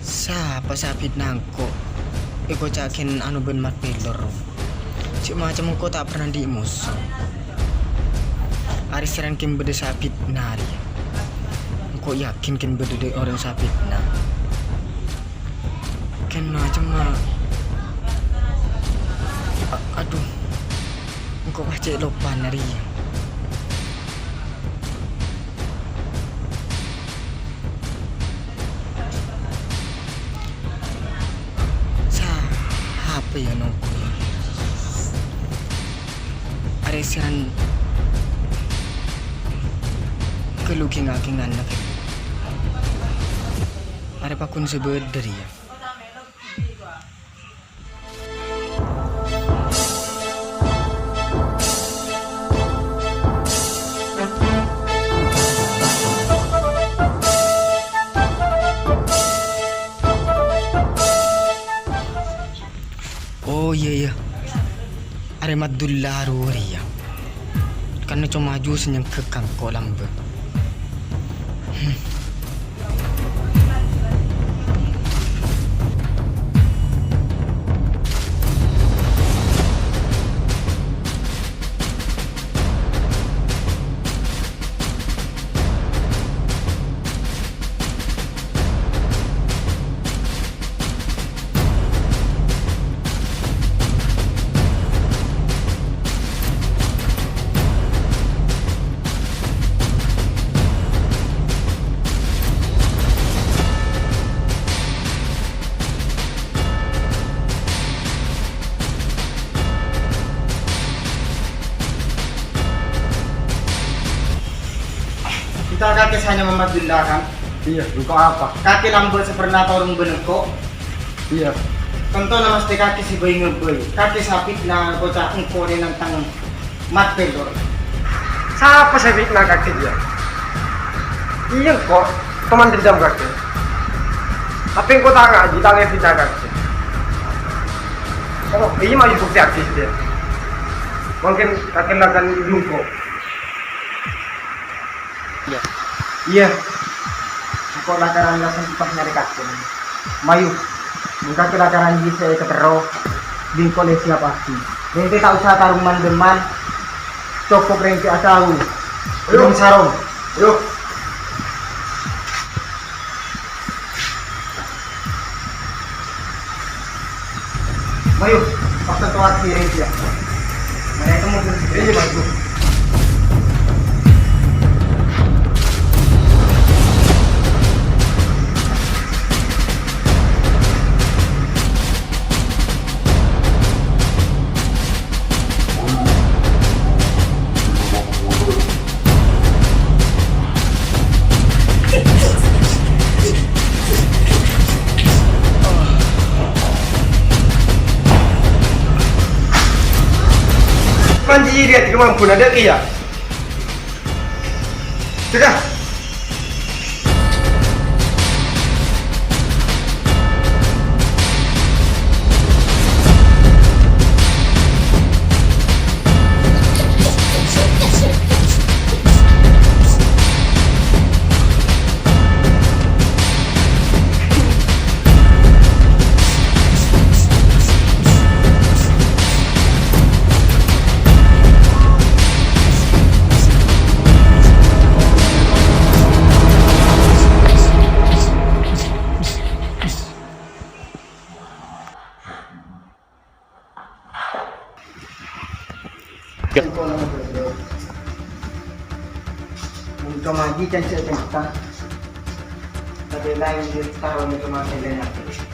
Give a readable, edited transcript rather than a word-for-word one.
Sa pasapit nangko. Iko cakin anu ben mat pelor. Cik macam ko tak pernah di musuh. Ari seran kim bede sapit nari. Ko yakin kin bede de orang sapit na. Ken macam aduh. Ko pacek lupa nari. Apa ya nongko ya? Are siran keluking-akingan nak. Are pakun sebederi ya. Oh iya. Are madullah ruri ya. Karena cuma maju senyang kekang kolam be. Kita kakek hanya memadillah kan? Iya, luka apa? Kakek lambat seperna orang beneko. Iya. Tentu nama mesti kakek si bayi ngebay. Kakek sapit na kocak engko ni nantang mat pelor. Siapa saya fitnah kakek dia? Iya kok, teman dendam kakek. Tapi engkau tak ngaji, tak ngerti kakek. Oh, ini mau bukti aktif dia. Mungkin kakek akan luka. Iya. Aku lakaran langsung pas nyari kakek. Mayu. Muka lakaran di saya ketero. Bingkol siapa pasti. Nanti tak usah tarung mandeman. Cokok rengki asau. Belum sarung. Yuk. Mayu. Paksa tuat si rengki ya. Mana itu mungkin ini bagus. Manji dia kemampuan ada iya. Sudah. Untuk maju dan saya tentang tapi lain di taruh itu masih lain.